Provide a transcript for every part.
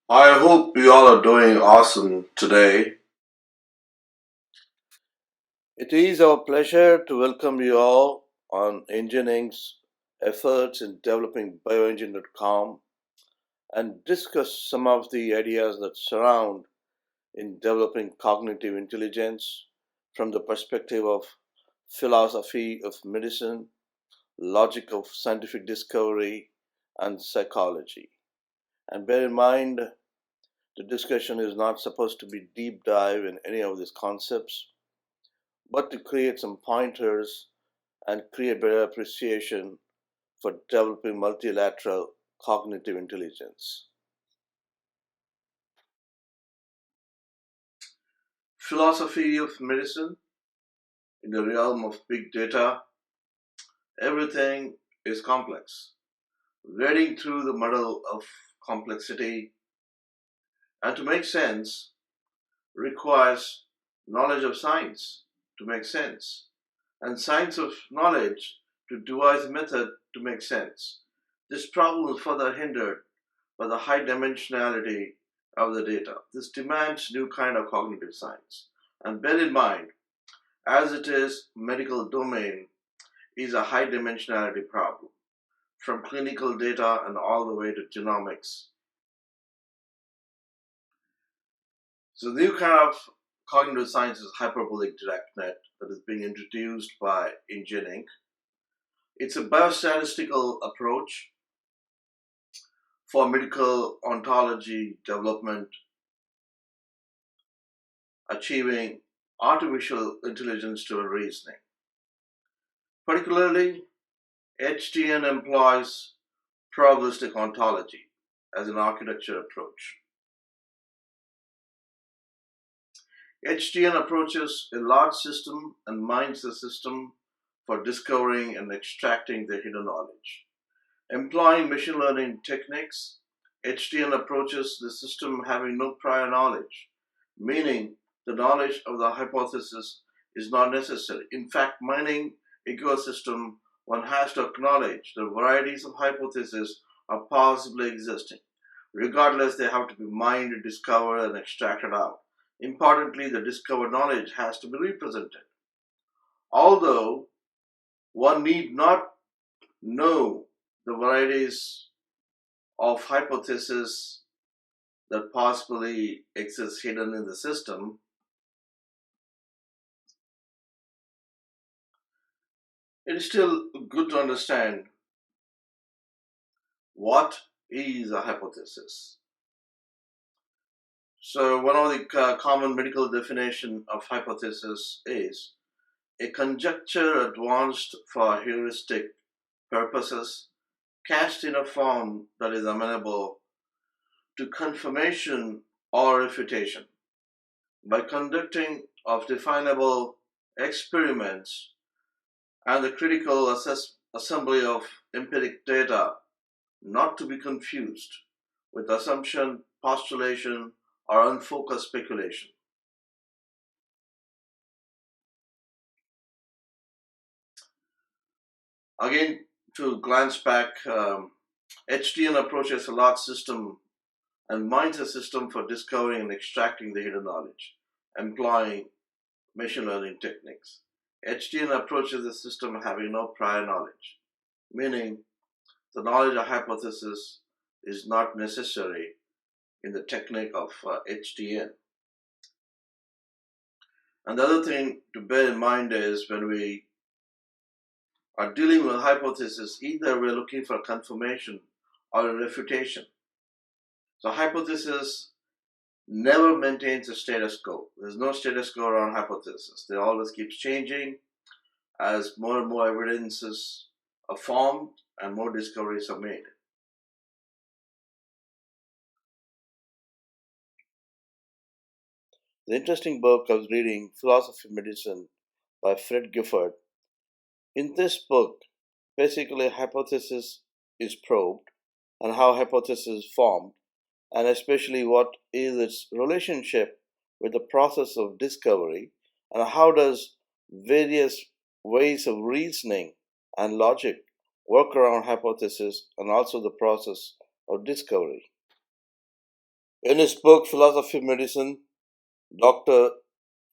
I hope you all are doing awesome today. It is our pleasure to welcome you all on Engineering's efforts in developing bioengine.com and discuss some of the ideas that surround in developing cognitive intelligence from the perspective of philosophy of medicine, logic of scientific discovery, and psychology. And bear in mind, the discussion is not supposed to be deep dive in any of these concepts, but to create some pointers and create better appreciation for developing multilateral cognitive intelligence. Philosophy of medicine in the realm of big data, everything is complex. Wading through the muddle of complexity and to make sense requires knowledge of science to make sense, and science of knowledge to devise a method to make sense. This problem is further hindered by the high dimensionality of the data. This demands new kind of cognitive science. And bear in mind, as it is, medical domain is a high dimensionality problem, from clinical data and all the way to genomics. So the new kind of cognitive science is Hyperbolic Dirac Net that is being introduced by Inc. It's a biostatistical approach for medical ontology development, achieving artificial intelligence driven reasoning. Particularly, HDN employs probabilistic ontology as an architecture approach. HDN approaches a large system and mines the system for discovering and extracting the hidden knowledge. Employing machine learning techniques, HDN approaches the system having no prior knowledge, meaning the knowledge of the hypothesis is not necessary. In fact, mining ecosystem, one has to acknowledge the varieties of hypotheses are possibly existing. Regardless, they have to be mined, discovered, and extracted out. Importantly, the discovered knowledge has to be represented. Although one need not know the varieties of hypotheses that possibly exist hidden in the system, it is still good to understand what is a hypothesis. So one of the common medical definition of hypothesis is a conjecture advanced for heuristic purposes, cast in a form that is amenable to confirmation or refutation by conducting of definable experiments and the critical assembly of empiric data, not to be confused with assumption, postulation, or unfocused speculation. Again, to glance back, HDN approaches a large system and mines a system for discovering and extracting the hidden knowledge, employing machine learning techniques. HDN approaches the system having no prior knowledge, meaning the knowledge of hypothesis is not necessary in the technique of HDN. And the other thing to bear in mind is when we are dealing with hypothesis, either we're looking for confirmation or a refutation. So hypothesis never maintains a status quo. There's no status quo around hypothesis. They always keeps changing as more and more evidences are formed and more discoveries are made. The interesting book I was reading, Philosophy of Medicine by Fred Gifford. In this book, basically hypothesis is probed and how hypothesis is formed, and especially what is its relationship with the process of discovery, and how does various ways of reasoning and logic work around hypothesis and also the process of discovery. In his book Philosophy of Medicine, Dr.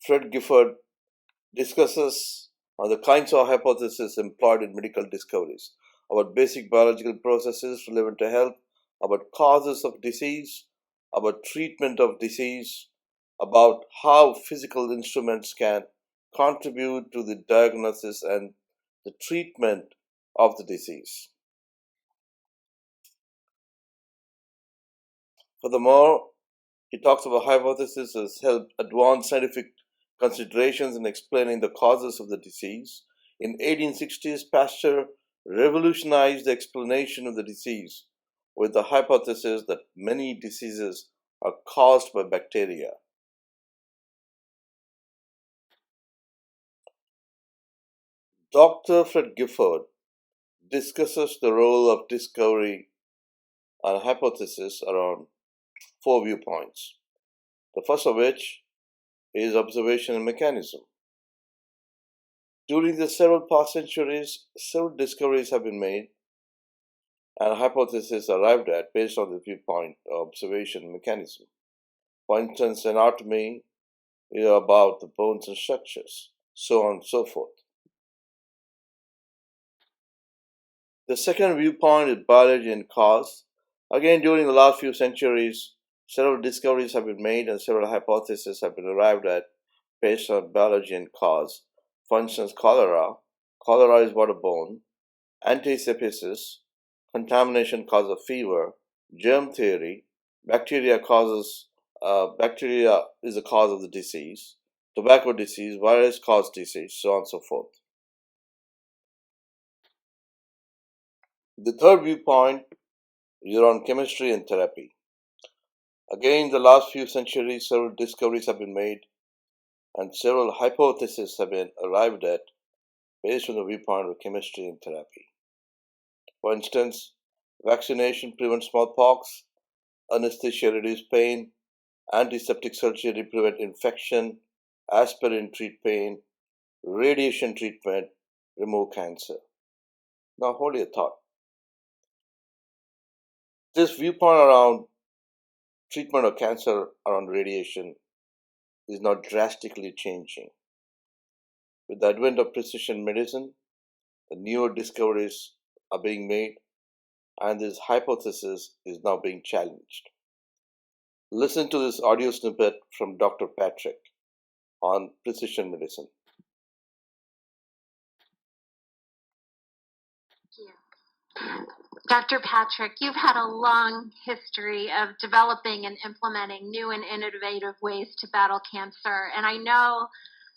Fred Gifford discusses the kinds of hypotheses employed in medical discoveries about basic biological processes relevant to health, about causes of disease, about treatment of disease, about how physical instruments can contribute to the diagnosis and the treatment of the disease. Furthermore, he talks about hypotheses as help advance scientific considerations in explaining the causes of the disease. In 1860s, Pasteur revolutionized the explanation of the disease with the hypothesis that many diseases are caused by bacteria. Dr. Fred Gifford discusses the role of discovery and hypothesis around 4 viewpoints. The first of which is observation and mechanism. During the several past centuries, several discoveries have been made and hypotheses arrived at based on the viewpoint of observation and mechanism. For instance, anatomy is about the bones and structures, so on and so forth. The second viewpoint is biology and cause. Again, during the last few centuries, several discoveries have been made and several hypotheses have been arrived at based on biology and cause. For instance, cholera. Cholera is waterborne. Antisepsis. Contamination causes fever. Germ theory. Bacteria is the cause of the disease. Tobacco disease. Virus cause disease. So on and so forth. The third viewpoint is around chemistry and therapy. Again, in the last few centuries, several discoveries have been made and several hypotheses have been arrived at based on the viewpoint of chemistry and therapy. For instance, vaccination prevents smallpox, anesthesia reduces pain, antiseptic surgery prevent infection, aspirin treat pain, radiation treatment remove cancer. Now hold your thought. This viewpoint around treatment of cancer around radiation is now drastically changing. With the advent of precision medicine, the newer discoveries are being made and this hypothesis is now being challenged. Listen to this audio snippet from Dr. Patrick on precision medicine. Dr. Patrick, you've had a long history of developing and implementing new and innovative ways to battle cancer, and I know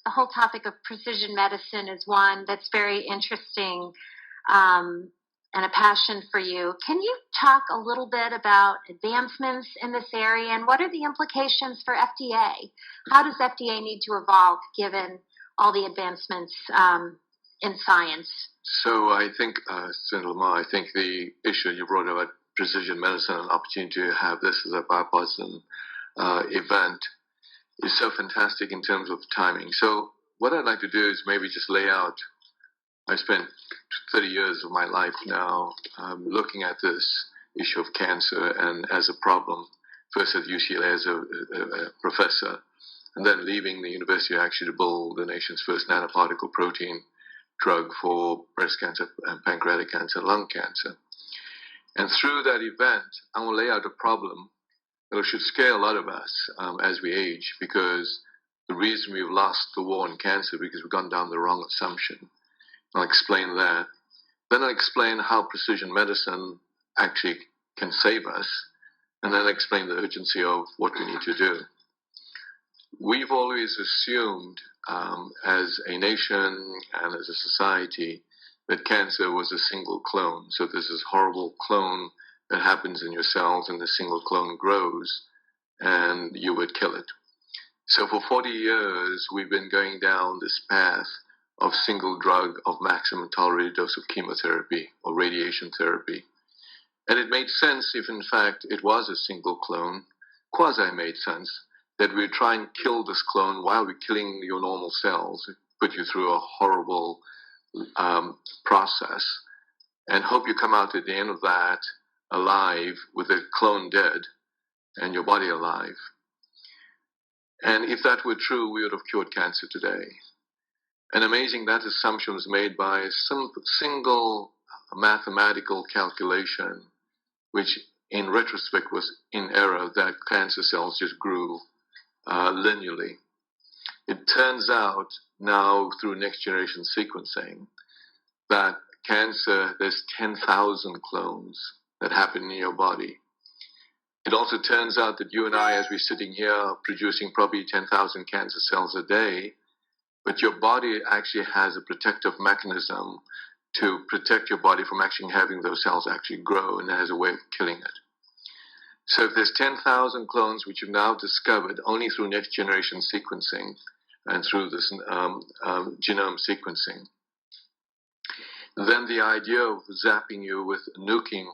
the whole topic of precision medicine is one that's very interesting and a passion for you. Can you talk a little bit about advancements in this area and what are the implications for FDA? How does FDA need to evolve given all the advancements in science? So I think, Senator Lamar, I think the issue you brought about precision medicine and opportunity to have this as a bipartisan event is so fantastic in terms of timing. So what I'd like to do is maybe just lay out, I spent 30 years of my life now looking at this issue of cancer and as a problem, first at UCLA as a professor, and then leaving the university actually to build the nation's first nanoparticle protein drug for breast cancer and pancreatic cancer and lung cancer. And through that event, I will lay out a problem that should scare a lot of us as we age, because the reason we've lost the war on cancer because we've gone down the wrong assumption. I'll explain that. Then I'll explain how precision medicine actually can save us, and then I'll explain the urgency of what we need to do. We've always assumed as a nation and as a society that cancer was a single clone. So there's this horrible clone that happens in your cells and the single clone grows and you would kill it. So for 40 years, we've been going down this path of single drug of maximum tolerated dose of chemotherapy or radiation therapy. And it made sense if in fact it was a single clone, quasi-made sense, that we try and kill this clone while we're killing your normal cells, put you through a horrible process, and hope you come out at the end of that alive with the clone dead, and your body alive. And if that were true, we would have cured cancer today. And amazing, that assumption was made by a single mathematical calculation, which in retrospect was in error, that cancer cells just grew linearly. It turns out now through next generation sequencing that cancer, there's 10,000 clones that happen in your body. It also turns out that you and I, as we're sitting here, are producing probably 10,000 cancer cells a day, but your body actually has a protective mechanism to protect your body from actually having those cells actually grow, and it has a way of killing it. So if there's 10,000 clones, which you've now discovered only through next generation sequencing and through this genome sequencing, then the idea of zapping you with nuking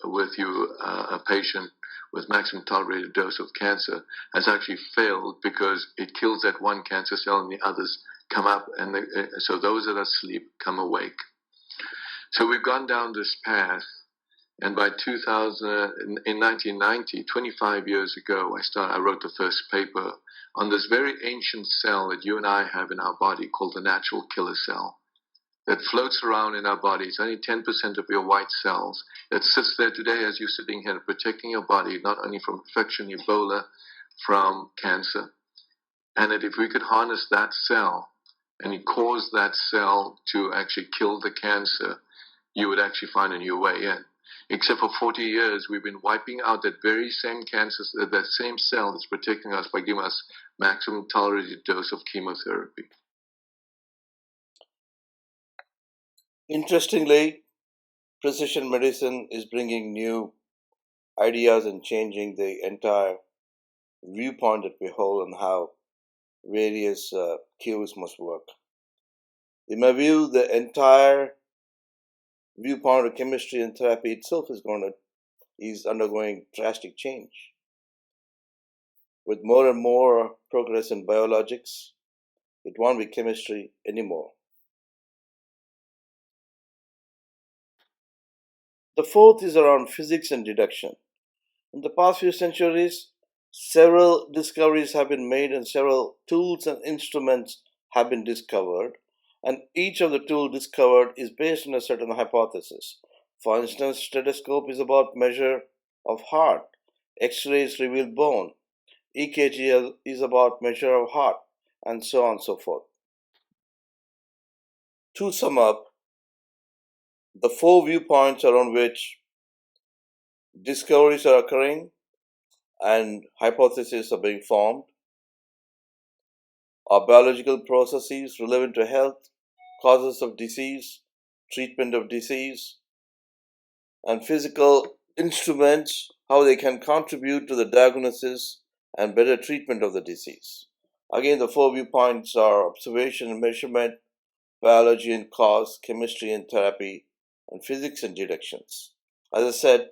with you a patient with maximum tolerated dose of cancer has actually failed, because it kills that one cancer cell and the others come up, and so those that are asleep come awake. So we've gone down this path, and by 1990, 25 years ago, I wrote the first paper on this very ancient cell that you and I have in our body called the natural killer cell, that floats around in our body. It's only 10% of your white cells that sits there today as you're sitting here, protecting your body not only from infection, Ebola, from cancer. And that if we could harness that cell and cause that cell to actually kill the cancer, you would actually find a new way in. Except for 40 years, we've been wiping out that very same cancer, that same cell that's protecting us by giving us maximum tolerated dose of chemotherapy. Interestingly, precision medicine is bringing new ideas and changing the entire viewpoint that we hold on how various cues must work. In my view, the entire viewpoint of chemistry and therapy itself is undergoing drastic change. With more and more progress in biologics, it won't be chemistry anymore. The fourth is around physics and deduction. In the past few centuries, several discoveries have been made and several tools and instruments have been discovered, and each of the tools discovered is based on a certain hypothesis. For instance, stethoscope is about measure of heart, X-rays reveal bone, EKG is about measure of heart, and so on and so forth. To sum up, the four viewpoints around which discoveries are occurring and hypotheses are being formed are biological processes relevant to health, causes of disease, treatment of disease, and physical instruments, how they can contribute to the diagnosis and better treatment of the disease. Again, the four viewpoints are observation and measurement, biology and cause, chemistry and therapy, and physics and deductions. As I said,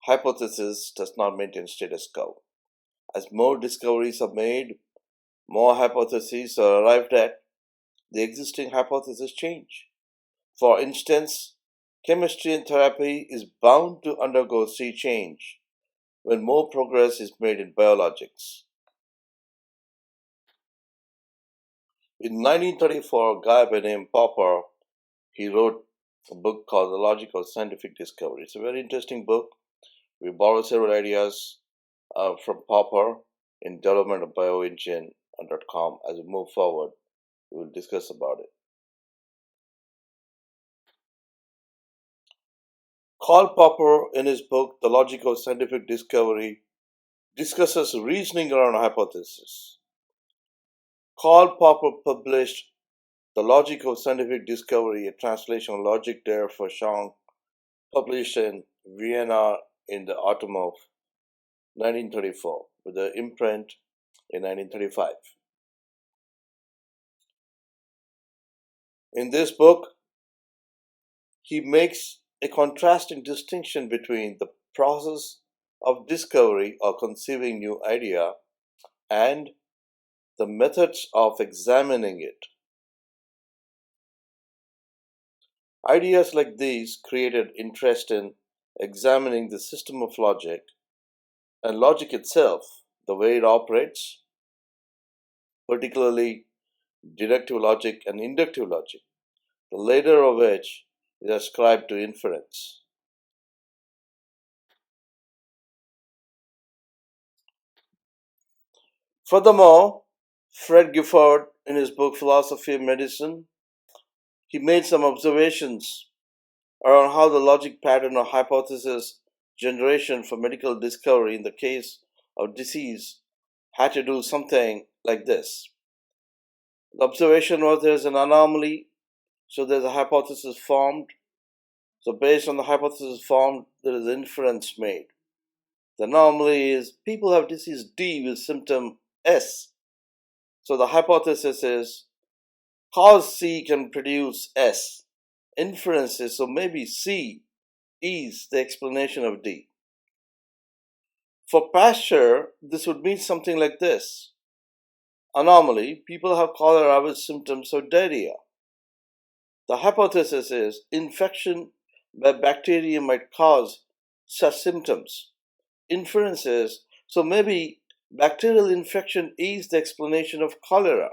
hypothesis does not maintain status quo. As more discoveries are made, more hypotheses are arrived at, the existing hypotheses change. For instance, chemistry and therapy is bound to undergo sea change when more progress is made in biologics. In 1934, a guy by the name Popper, he wrote a book called The Logic of Scientific Discovery. It's a very interesting book. We borrow several ideas from Popper in development of bioengine.com. As we move forward, we will discuss about it. Karl Popper, in his book The Logic of Scientific Discovery, discusses reasoning around hypotheses. Karl Popper published The Logic of Scientific Discovery, a translation of Logic der Forschung, published in Vienna in the autumn of 1934, with an imprint in 1935. In this book, he makes a contrasting distinction between the process of discovery or conceiving new idea and the methods of examining it. Ideas like these created interest in examining the system of logic and logic itself, the way it operates, particularly deductive logic and inductive logic, the latter of which is ascribed to inference. Furthermore, Fred Gifford, in his book Philosophy of Medicine, he made some observations around how the logic pattern or hypothesis generation for medical discovery in the case of disease had to do something like this. The observation was there's an anomaly, so there's a hypothesis formed. So based on the hypothesis formed, there is inference made. The anomaly is people have disease D with symptom S. So the hypothesis is cause C can produce S. Inference is so maybe C is the explanation of D. For Pasteur, this would mean something like this. Anomaly, people have cholera with symptoms of diarrhea. The hypothesis is infection by bacteria might cause such symptoms. Inference is, so maybe bacterial infection is the explanation of cholera.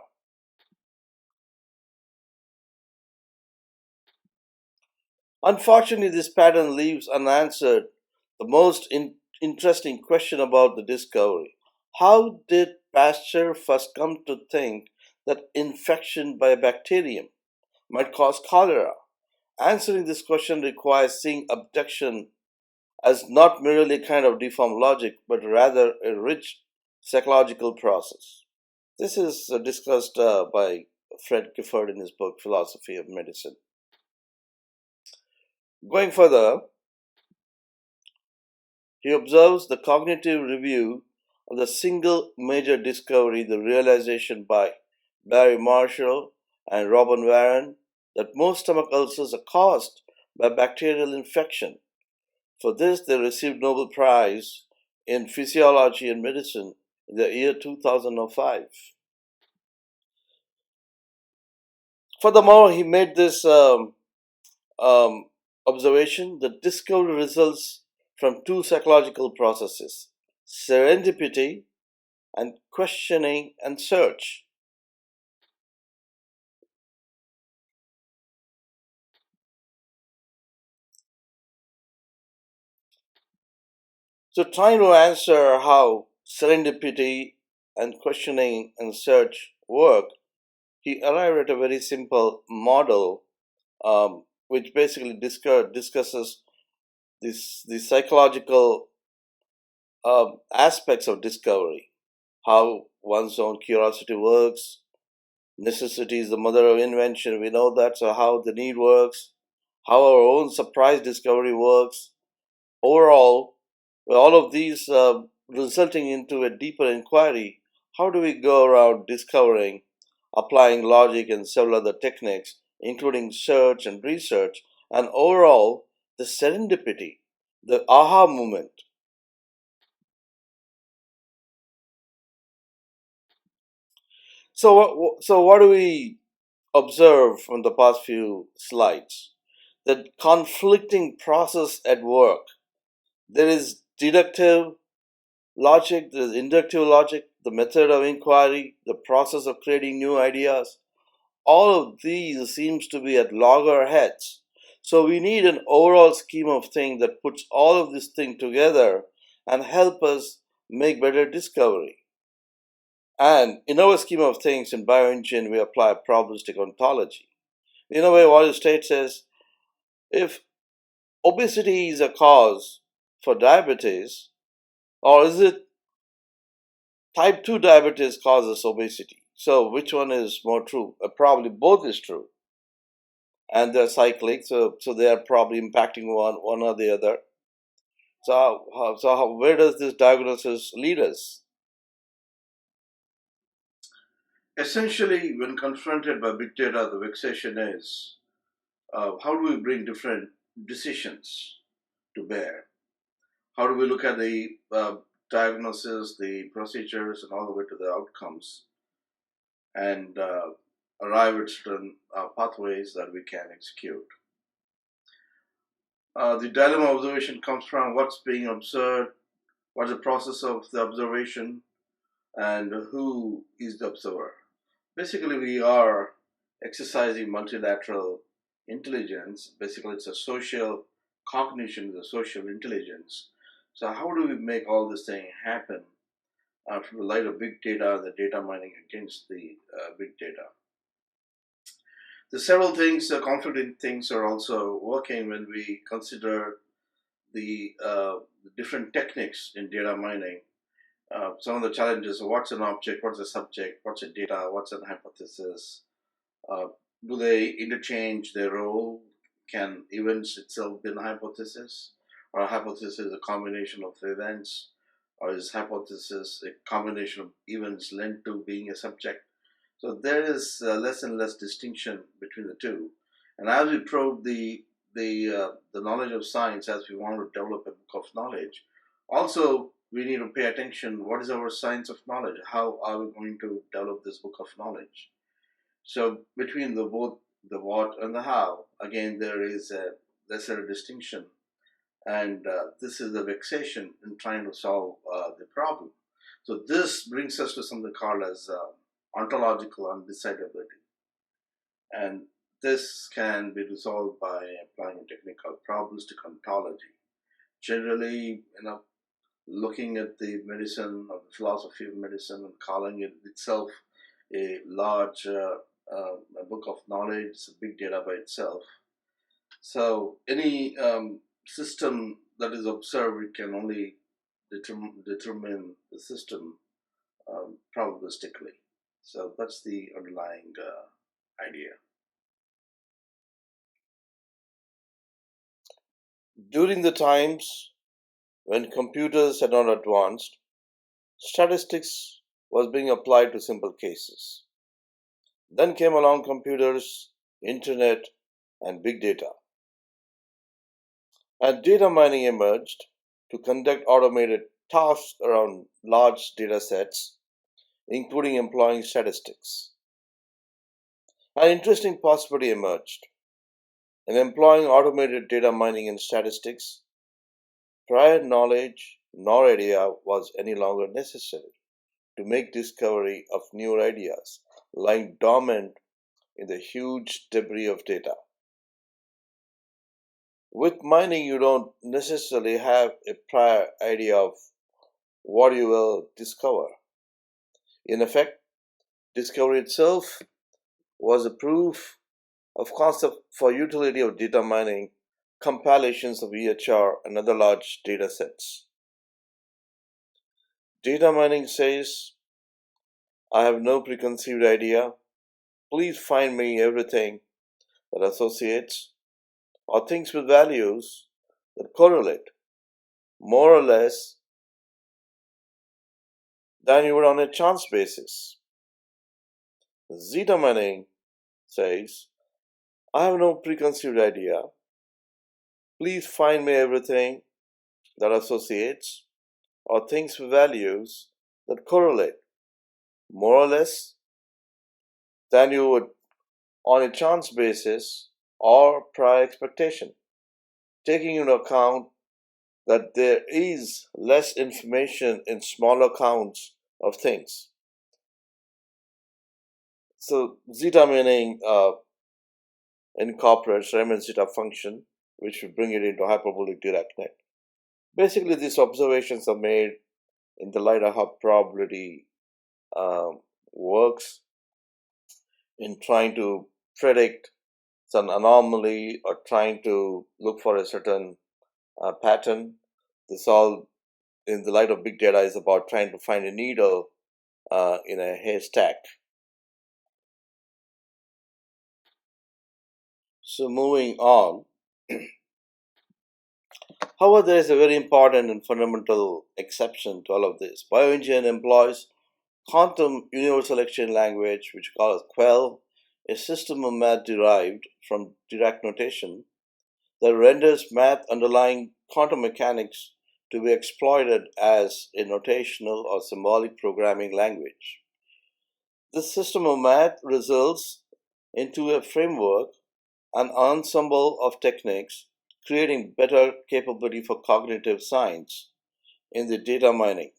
Unfortunately, this pattern leaves unanswered the most interesting question about the discovery. How did Pasteur first come to think that infection by a bacterium might cause cholera? Answering this question requires seeing abduction as not merely a kind of deformed logic, but rather a rich psychological process. This is discussed by Fred Gifford in his book Philosophy of Medicine. Going further, he observes the cognitive review of the single major discovery, the realization by Barry Marshall and Robin Warren that most stomach ulcers are caused by bacterial infection. For this, they received Nobel Prize in Physiology and Medicine in the year 2005. Furthermore, he made this observation that discovery results from two psychological processes: serendipity and questioning and search. So, trying to answer how serendipity and questioning and search work, he arrived at a very simple model which basically discusses the psychological aspects of discovery, how one's own curiosity works. Necessity is the mother of invention. We know that. So, how the need works, how our own surprise discovery works. Overall, with all of these resulting into a deeper inquiry, how do we go around discovering, applying logic and several other techniques, including search and research, and overall, the serendipity, the aha moment. So what do we observe from the past few slides? The conflicting process at work. There is deductive logic, there is inductive logic, the method of inquiry, the process of creating new ideas. All of these seems to be at loggerheads. So we need an overall scheme of things that puts all of this thing together and help us make better discovery. And in our scheme of things in bioengineering, we apply probabilistic ontology. In a way, what it states is, if obesity is a cause for diabetes, or is it type 2 diabetes causes obesity? So which one is more true? Probably both is true. And they're cyclic, so they are probably impacting one or the other. So where does this diagnosis lead us? Essentially, when confronted by big data, the vexation is how do we bring different decisions to bear? How do we look at the diagnosis, the procedures, and all the way to the outcomes, and arrive at certain pathways that we can execute? The dilemma observation comes from what's being observed what's the process of the observation, and who is the observer. Basically, we are exercising multilateral intelligence. Basically, it's a social cognition, the social intelligence. So, how do we make all this thing happen from the light of big data and the data mining against the big data? The several things, conflicting things, are also working when we consider the different techniques in data mining. Some of the challenges: what's an object, what's a subject, what's a data, what's an hypothesis? Uh, do they interchange their role? Can events itself be a hypothesis, or a hypothesis is a combination of events, or is hypothesis a combination of events linked to being a subject? So there is less and less distinction between the two. And as we probe the knowledge of science, as we want to develop a book of knowledge, also we need to pay attention. What is our science of knowledge? How are we going to develop this book of knowledge? So between the both the what and the how, again there is a lesser distinction, and this is the vexation in trying to solve the problem. So this brings us to something called as ontological undecidability, and this can be resolved by applying a technique called probabilistic ontology. Generally, looking at the medicine or the philosophy of medicine and calling it itself a large a book of knowledge, it's a big data by itself. So any system that is observed, we can only determine the system probabilistically. So that's the underlying idea. During the times when computers had not advanced, statistics was being applied to simple cases. Then came along computers, internet, and big data. And data mining emerged to conduct automated tasks around large data sets, including employing statistics. An interesting possibility emerged. In employing automated data mining and statistics, prior knowledge nor idea was any longer necessary to make discovery of new ideas lying dormant in the huge debris of data. With mining, you don't necessarily have a prior idea of what you will discover. In effect, discovery itself was a proof of concept for utility of data mining, compilations of EHR and other large data sets. Data mining says, I have no preconceived idea. Please find me everything that associates or things with values that correlate more or less than you would on a chance basis. Zeta mining says, I have no preconceived idea. Please find me everything that associates or things with values that correlate more or less than you would on a chance basis or prior expectation, taking into account that there is less information in smaller counts of things. So zeta mining incorporates Riemann zeta function, which will bring it into hyperbolic Dirac net. Basically, these observations are made in the light of how probability works in trying to predict some anomaly or trying to look for a certain pattern. This all, in the light of big data, is about trying to find a needle in a haystack. So moving on, however, there is a very important and fundamental exception to all of this. Bioengineering employs quantum universal exchange language, which we call as QUEL, a system of math derived from Dirac notation that renders math underlying quantum mechanics to be exploited as a notational or symbolic programming language. This system of math results into a framework, an ensemble of techniques, creating better capability for cognitive science, in the data mining.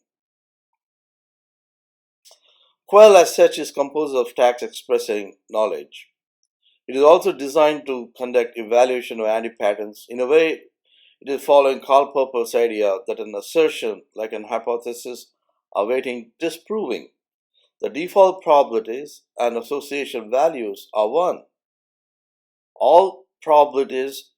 Quell as such is composed of tags expressing knowledge. It is also designed to conduct evaluation of anti-patterns. In a way, it is following Karl Popper's idea that an assertion, like an hypothesis, awaiting disproving. The default probabilities and association values are 1. All probabilities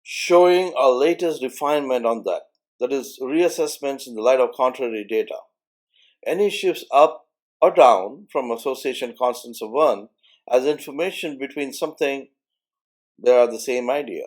showing a latest refinement on that is, reassessments in the light of contrary data. Any shifts up or down from association constants of 1 as information between something, they are the same idea.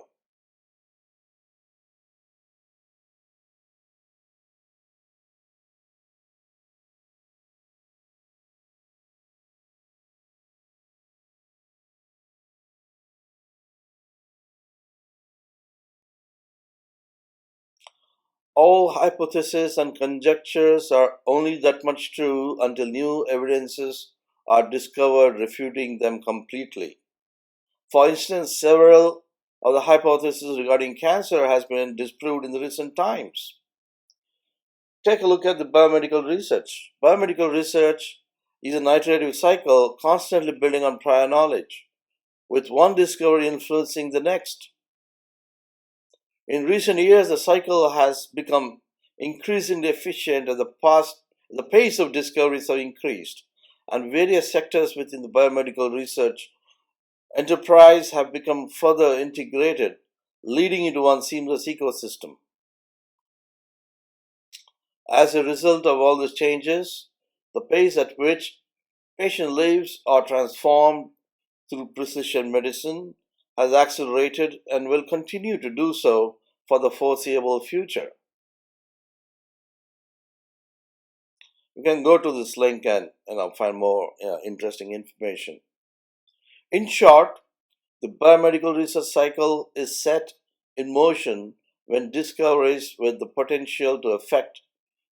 All hypotheses and conjectures are only that much true until new evidences are discovered refuting them completely. For instance, several of the hypotheses regarding cancer has been disproved in the recent times. Take a look at the biomedical research. Biomedical research is an iterative cycle constantly building on prior knowledge, with one discovery influencing the next. In recent years, the cycle has become increasingly efficient as the pace of discoveries have increased, and various sectors within the biomedical research enterprise have become further integrated, leading into one seamless ecosystem. As a result of all these changes, the pace at which patient lives are transformed through precision medicine has accelerated and will continue to do so for the foreseeable future. You can go to this link and find more interesting information. In short, the biomedical research cycle is set in motion when discoveries with the potential to affect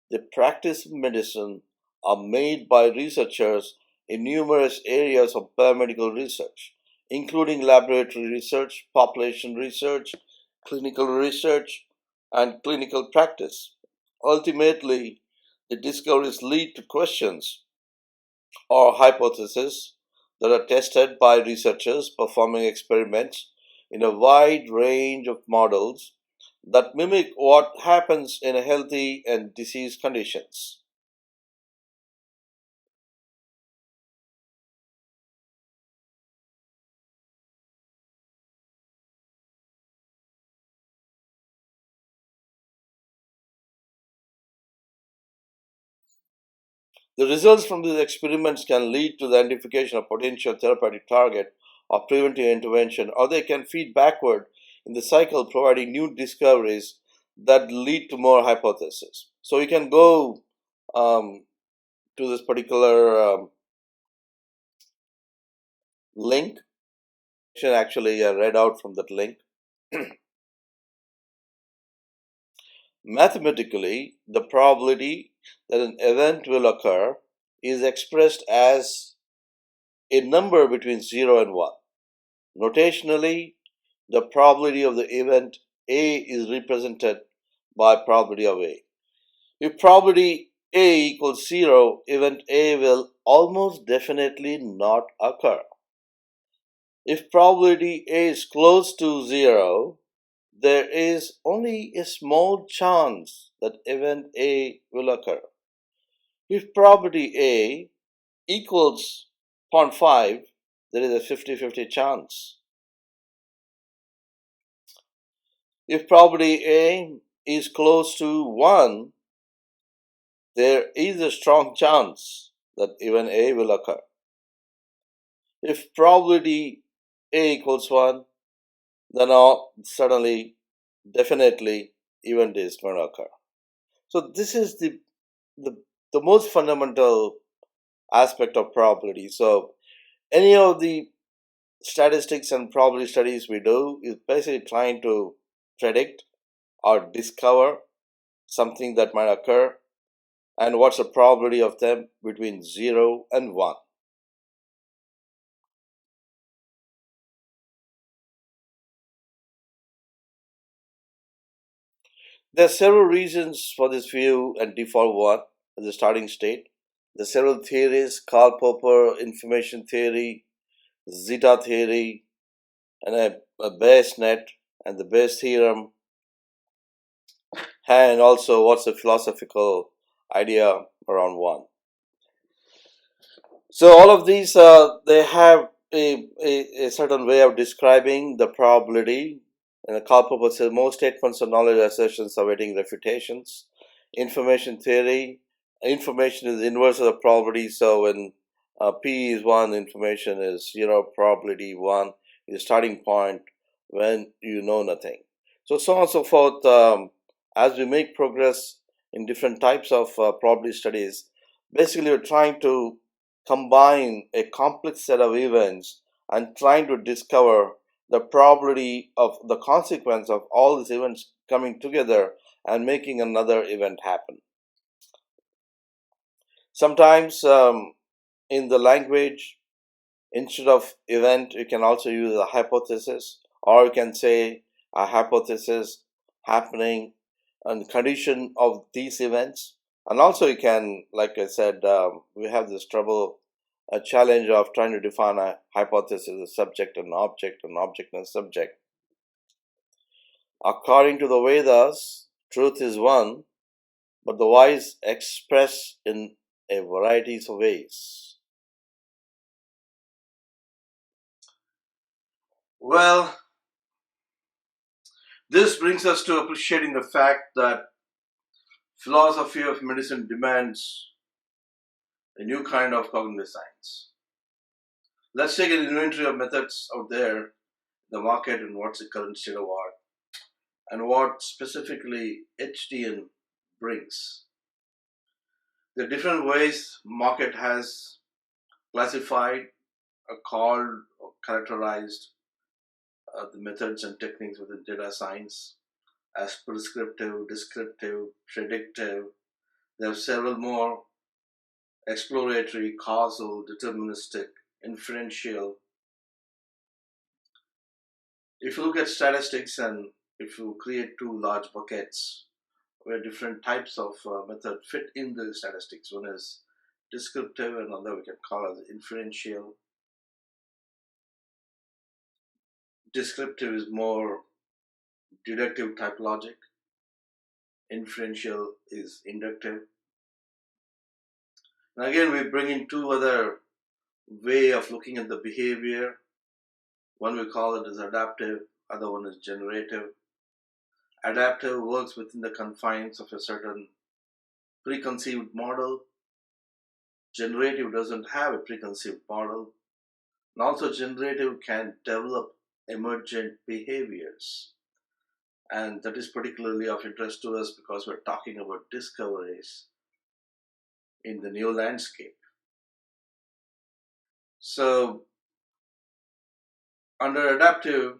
the practice of medicine are made by researchers in numerous areas of biomedical research, including laboratory research, population research, clinical research, and clinical practice. Ultimately, the discoveries lead to questions or hypotheses that are tested by researchers performing experiments in a wide range of models that mimic what happens in healthy and diseased conditions. The results from these experiments can lead to the identification of potential therapeutic target or preventive intervention, or they can feed backward in the cycle, providing new discoveries that lead to more hypotheses. So you can go to this particular link. Actually, I read out from that link. Mathematically, the probability that an event will occur is expressed as a number between 0 and 1. Notationally, the probability of the event A is represented by probability of A. If probability A equals 0, event A will almost definitely not occur. If probability A is close to 0, there is only a small chance that event A will occur. If probability A equals 0.5, there is a 50-50 chance. If probability A is close to 1, there is a strong chance that event A will occur. If probability A equals 1, then suddenly, definitely, event A is going to occur. So this is the most fundamental aspect of probability. So any of the statistics and probability studies we do is basically trying to predict or discover something that might occur and what's the probability of them between 0 and 1. There are several reasons for this view and default one as a starting state. There are several theories: Karl Popper information theory, zeta theory, and a Bayes net, and the Bayes theorem, and also what's the philosophical idea around one. So all of these, they have a certain way of describing the probability. And Karl Popper says most statements of knowledge assertions awaiting refutations. Information theory, information is the inverse of the probability. So when P is 1, information is 0, probability 1 is the starting point when you know nothing. So on and so forth. As we make progress in different types of probability studies, basically we're trying to combine a complex set of events and trying to discover the probability of the consequence of all these events coming together and making another event happen. Sometimes in the language, instead of event, you can also use a hypothesis, or you can say a hypothesis happening on the condition of these events. And also you can, like I said, we have this a challenge of trying to define a hypothesis, a subject and object and subject. According to the Vedas, truth is one, but the wise express in a variety of ways. Well, this brings us to appreciating the fact that philosophy of medicine demands a new kind of cognitive science. Let's take an inventory of methods out there in the market and what's the current state of art and what specifically HDN brings. The different ways market has classified, called, or characterized the methods and techniques within data science as prescriptive, descriptive, predictive. There are several more: exploratory, causal, deterministic, inferential. If you look at statistics and if you create two large buckets where different types of method fit in the statistics, one is descriptive and another we can call as inferential. Descriptive is more deductive type logic. Inferential is inductive. And again, we bring in two other way of looking at the behavior. One we call it as adaptive, other one is generative. Adaptive works within the confines of a certain preconceived model. Generative doesn't have a preconceived model. And also generative can develop emergent behaviors. And that is particularly of interest to us because we're talking about discoveries in the new landscape. So under adaptive,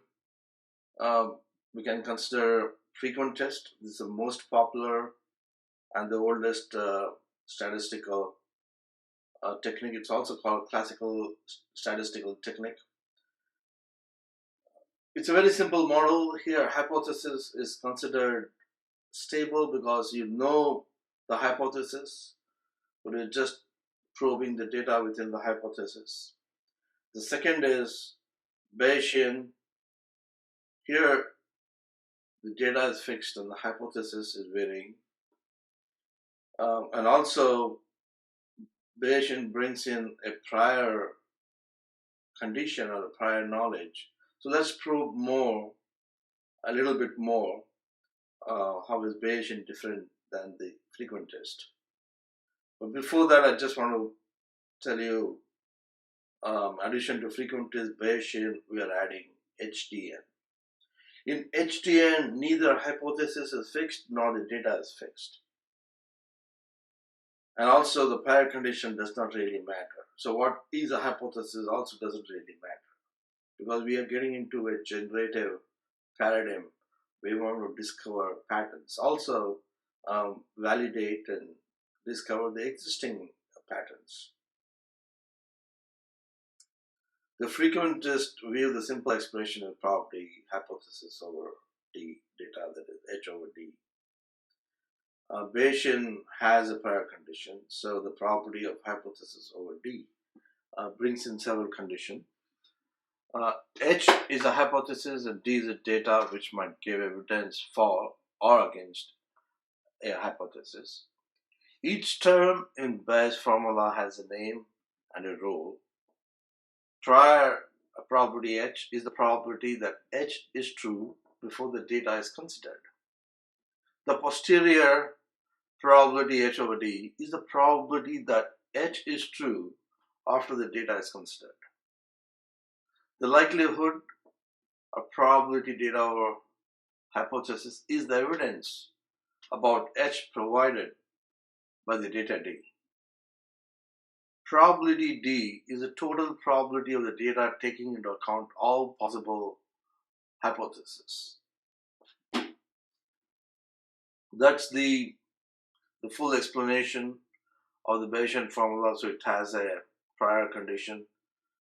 we can consider frequent test. This is the most popular and the oldest statistical technique. It's also called classical statistical technique. It's a very simple model. Here, hypothesis is considered stable because you know the hypothesis, but you're just probing the data within the hypothesis. The second is Bayesian. Here, the data is fixed and the hypothesis is varying. And also, Bayesian brings in a prior condition or a prior knowledge. So let's probe a little bit more. How is Bayesian different than the frequent test? But before that, I just want to tell you, addition to frequent test Bayesian, we are adding HDN. In HDN, neither hypothesis is fixed nor the data is fixed. And also the prior condition does not really matter. So what is a hypothesis also doesn't really matter because we are getting into a generative paradigm. We want to discover patterns. Also validate and discover the existing patterns. The frequent test view the simple expression of probability hypothesis over D data, that is H over D. Bayesian has a prior condition, so the probability of hypothesis over D brings in several conditions. H is a hypothesis and D is a data which might give evidence for or against a hypothesis. Each term in Bayes' formula has a name and a role. Prior probability H is the probability that H is true before the data is considered. The posterior probability H over D is the probability that H is true after the data is considered. The likelihood of probability data over hypothesis is the evidence about H provided by the data D. Probability D is the total probability of the data taking into account all possible hypotheses. That's the full explanation of the Bayesian formula. So it has a prior condition,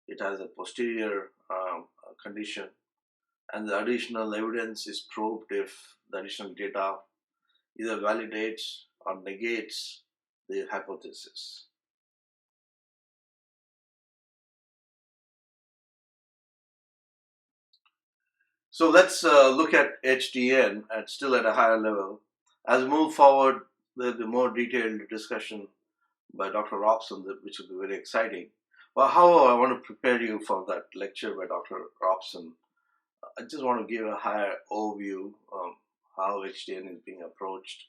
it has a posterior condition, and the additional evidence is proved if the additional data either validates or negates the hypothesis. So let's look at HDN still at a higher level. As we move forward, there'll be more detailed discussion by Dr. Robson, which will be very exciting. But however, I want to prepare you for that lecture by Dr. Robson. I just want to give a higher overview of how HDN is being approached.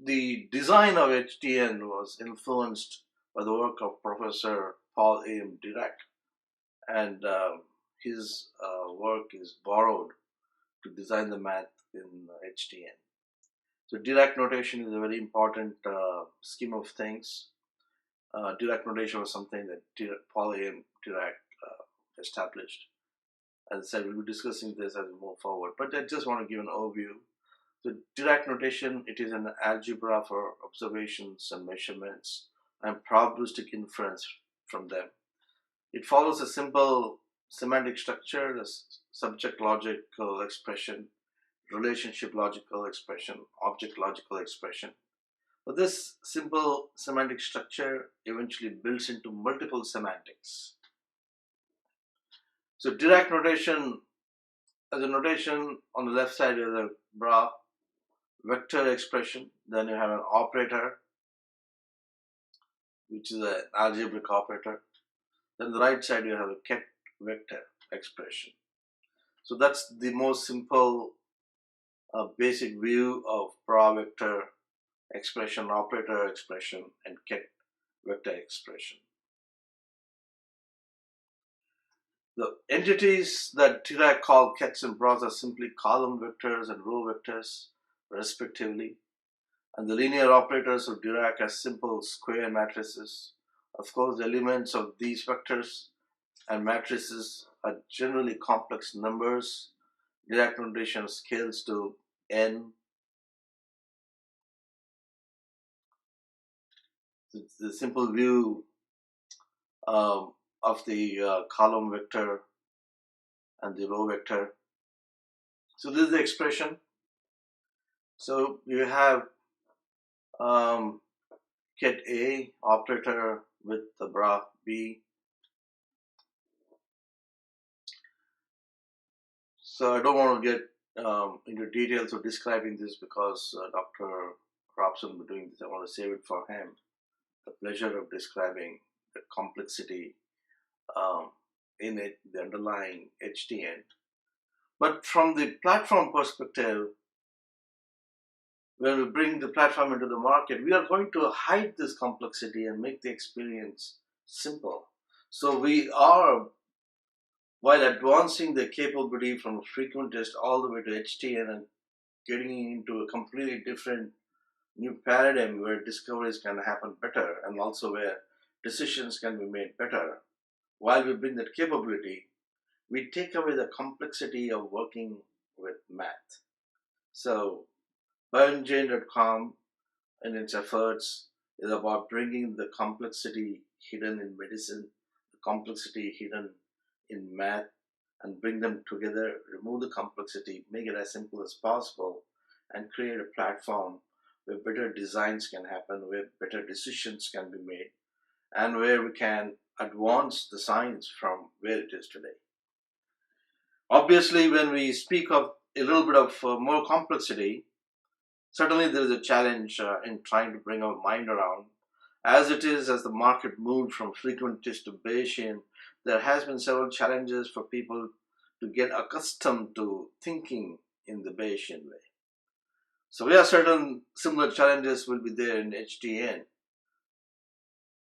The design of HDN was influenced by the work of Professor Paul A.M. Dirac, and his work is borrowed to design the math in HDN. So Dirac notation is a very important scheme of things. Dirac notation was something that Paul A.M. Dirac established. As I said, we'll be discussing this as we move forward, but I just want to give an overview. So Dirac notation, it is an algebra for observations and measurements and probabilistic inference from them. It follows a simple semantic structure, the subject logical expression, relationship logical expression, object logical expression. But this simple semantic structure eventually builds into multiple semantics. So Dirac notation, as a notation, on the left side is a bra vector expression, then you have an operator, which is an algebraic operator. Then on the right side you have a ket vector expression. So that's the most simple basic view of bra vector expression, operator expression, and ket vector expression. The entities that Dirac called kets and bras are simply column vectors and row vectors, respectively. And the linear operators of Dirac are simple square matrices. Of course, the elements of these vectors and matrices are generally complex numbers. Dirac notation scales to n. It's the simple view of the column vector and the row vector. So this is the expression. So you have ket A operator with the bra B. So I don't want to get into details of describing this because Dr. Robson will be doing this. I want to save it for him. The pleasure of describing the complexity in it, the underlying HDN. But from the platform perspective, when we bring the platform into the market, we are going to hide this complexity and make the experience simple. So we are, while advancing the capability from frequent test all the way to HDN and getting into a completely different new paradigm where discoveries can happen better and also where decisions can be made better, while we bring that capability, we take away the complexity of working with math. So BioEngine.com and its efforts is about bringing the complexity hidden in medicine, the complexity hidden in math, and bring them together, remove the complexity, make it as simple as possible, and create a platform where better designs can happen, where better decisions can be made, and where we can advance the science from where it is today. Obviously, when we speak of a little bit of more complexity, certainly there is a challenge in trying to bring our mind around. As it is, as the market moved from frequentist to Bayesian, there has been several challenges for people to get accustomed to thinking in the Bayesian way. So yeah, certain similar challenges will be there in HDN.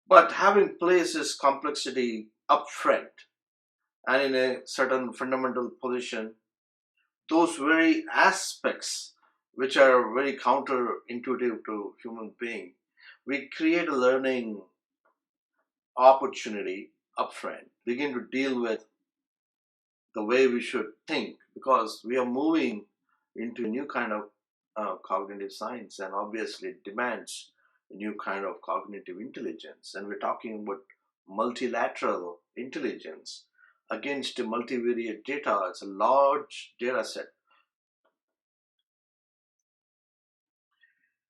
But having placed this complexity upfront and in a certain fundamental position, those very aspects which are very counterintuitive to human being, we create a learning opportunity upfront, begin to deal with the way we should think, because we are moving into a new kind of cognitive science, and obviously it demands a new kind of cognitive intelligence. And we're talking about multilateral intelligence against a multivariate data. It's a large data set.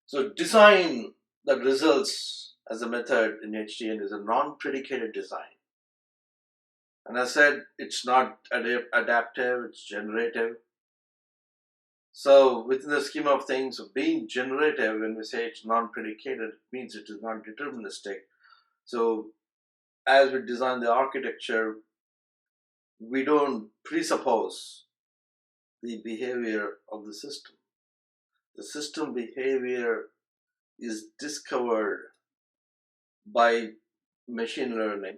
So design that results as a method in HDN is a non-predicated design. And I said it's not adaptive, it's generative. So within the scheme of things, being generative, when we say it's non-predicated, it means it is not deterministic. So as we design the architecture, we don't presuppose the behavior of the system. The system behavior is discovered by machine learning,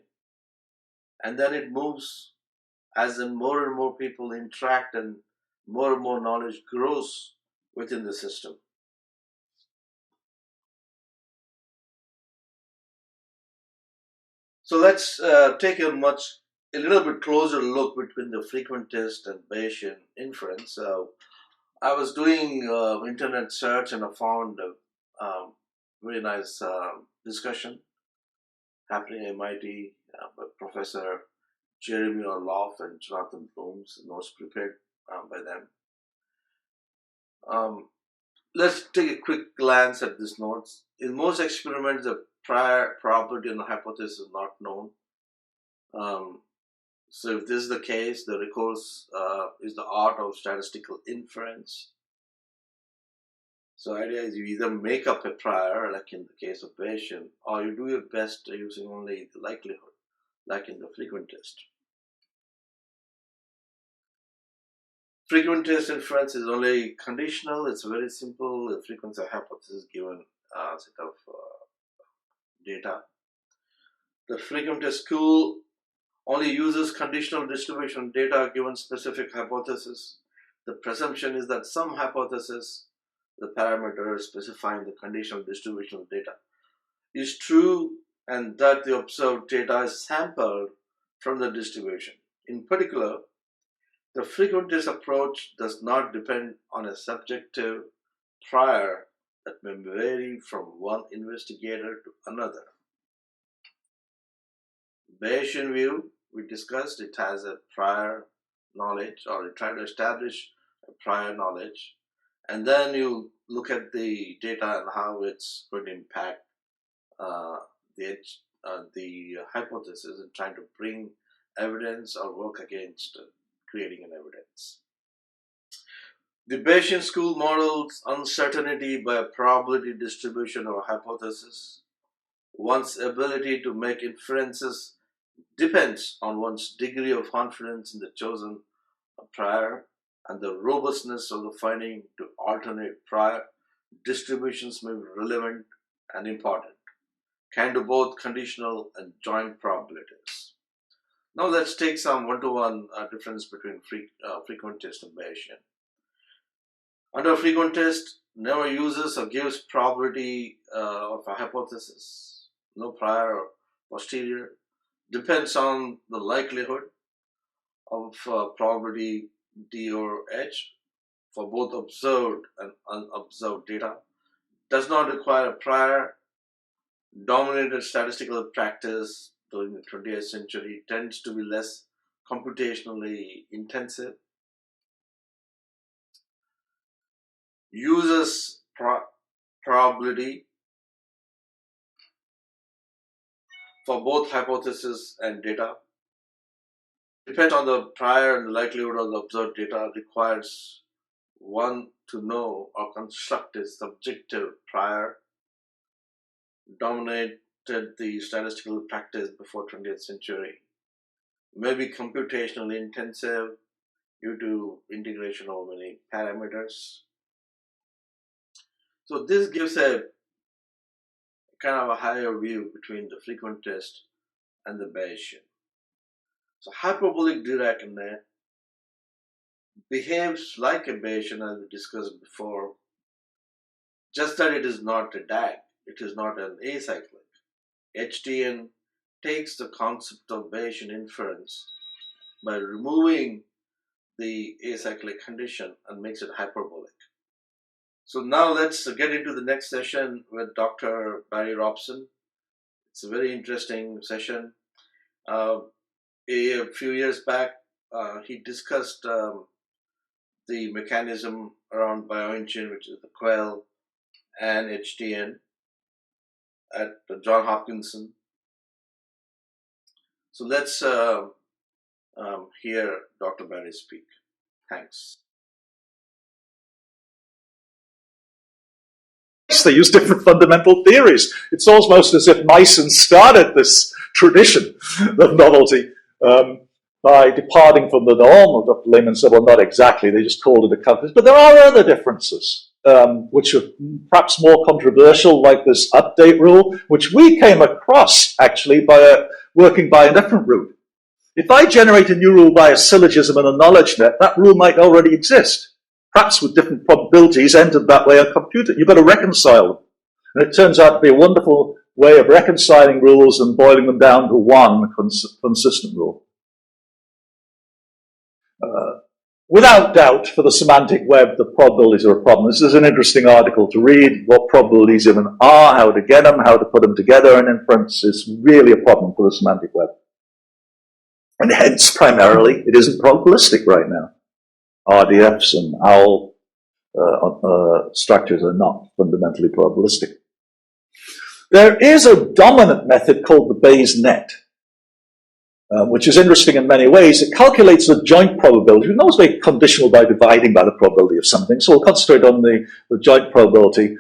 and then it moves as more and more people interact and more knowledge grows within the system. So let's take a little bit closer look between the frequentist and Bayesian inference. So I was doing internet search and I found a very nice discussion happening at MIT by Professor Jeremy Orloff and Jonathan Bloom's notes prepared by them. Let's take a quick glance at these notes. In most experiments, the prior probability and the hypothesis is not known. So if this is the case, the recourse is the art of statistical inference. So the idea is you either make up a prior, like in the case of Bayesian, or you do your best using only the likelihood, like in the frequentist. Frequentist inference is only conditional. It's very simple. The frequency hypothesis given a set of data. The frequentist school only uses conditional distribution data given specific hypothesis. The presumption is that some hypothesis, the parameter specifying the conditional distribution data, is true, and that the observed data is sampled from the distribution. In particular, the frequentist approach does not depend on a subjective prior that may vary from one investigator to another. Bayesian view, we discussed, it has a prior knowledge, or you try to establish a prior knowledge, and then you look at the data and how it's going to impact the hypothesis and trying to bring evidence or work against creating an evidence. The Bayesian school models uncertainty by a probability distribution of a hypothesis. One's ability to make inferences depends on one's degree of confidence in the chosen prior, and the robustness of the finding to alternate prior distributions may be relevant and important. Can do both conditional and joint probabilities. Now let's take some one-to-one difference between frequentist and Bayesian. Under frequentist, never uses or gives probability of a hypothesis, no prior or posterior, depends on the likelihood of probability D or H for both observed and unobserved data, does not require a prior, dominated statistical practice during the 20th century, tends to be less computationally intensive, uses probability for both hypothesis and data, depends on the prior and the likelihood of the observed data, requires one to know or construct a subjective prior, dominated the statistical practice before 20th century, may be computationally intensive due to integration of many parameters. So this gives a kind of a higher view between the frequent test and the Bayesian. So hyperbolic Dirac Net behaves like a Bayesian, as we discussed before, just that it is not a DAG, it is not an acyclic. HDN takes the concept of Bayesian inference by removing the acyclic condition and makes it hyperbolic. So now let's get into the next session with Dr. Barry Robson. It's a very interesting session. A few years back, he discussed the mechanism around bioengine, which is the quell, and HDN at John Hopkins. So let's hear Dr. Barry speak. Thanks. They use different fundamental theories. It's almost as if Meissen started this tradition of novelty by departing from the norm. Dr. Lehman said, well, not exactly. They just called it a calculus. But there are other differences, which are perhaps more controversial, like this update rule, which we came across, actually, by working by a different route. If I generate a new rule by a syllogism and a knowledge net, that rule might already exist. Perhaps with different probabilities entered that way on computer. You've got to reconcile them. And it turns out to be a wonderful way of reconciling rules and boiling them down to one consistent rule. Without doubt, for the semantic web, the probabilities are a problem. This is an interesting article to read, what probabilities even are, how to get them, how to put them together, and inference is really a problem for the semantic web. And hence, primarily, it isn't probabilistic right now. RDFs and OWL structures are not fundamentally probabilistic. There is a dominant method called the Bayes net, which is interesting in many ways. It calculates the joint probability. We know it's very conditional by dividing by the probability of something, so we'll concentrate on the joint probability.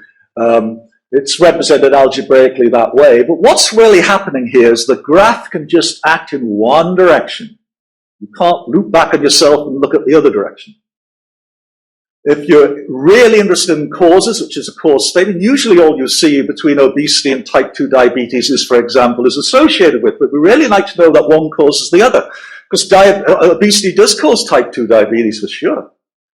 It's represented algebraically that way, but what's really happening here is the graph can just act in one direction. You can't loop back on yourself and look at the other direction. If you're really interested in causes, which is a cause statement, usually all you see between obesity and type 2 diabetes is, for example, is associated with, but we really like to know that one causes the other, because obesity does cause type 2 diabetes for sure.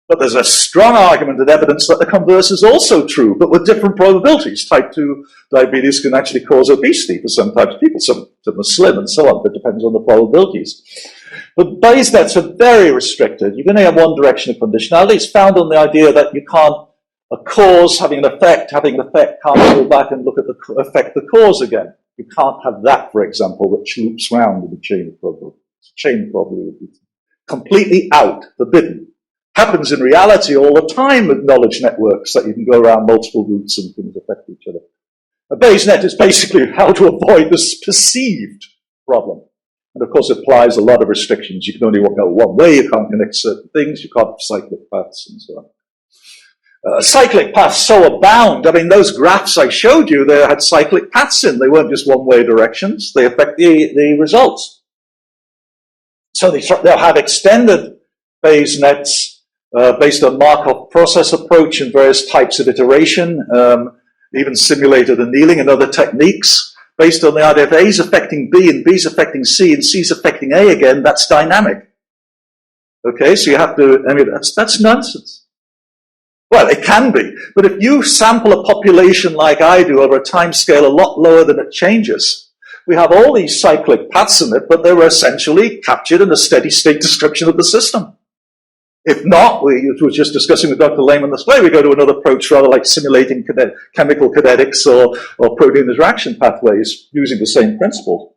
But there's a strong argument and evidence that the converse is also true, but with different probabilities. Type 2 diabetes can actually cause obesity for some types of people. Some are slim and so on, but it depends on the probabilities. But Bayes nets are very restricted. You can only have one direction of conditionality. It's found on the idea that you can't, a cause having an effect can't go back and look at the affect the cause again. You can't have that, for example, which loops round in the chain of probability. Chain probability would be completely out, forbidden. Happens in reality all the time with knowledge networks, that you can go around multiple routes and things affect each other. A Bayes net is basically how to avoid this perceived problem. And of course it applies a lot of restrictions. You can only go one way, you can't connect certain things, you can't have cyclic paths and so on. Cyclic paths so abound. I mean, those graphs I showed you, they had cyclic paths in. They weren't just one-way directions. They affect the results. So they'll have extended Bayes nets based on Markov process approach and various types of iteration, even simulated annealing and other techniques, based on the idea if A is affecting B and B is affecting C and C is affecting A again, that's dynamic. Okay, so you have to, I mean, that's nonsense. Well, it can be, but if you sample a population like I do over a time scale a lot lower than it changes, we have all these cyclic paths in it, but they were essentially captured in a steady state description of the system. If not, we were just discussing with Dr. Lehman this way, we go to another approach rather like simulating chemical kinetics or protein interaction pathways using the same principles.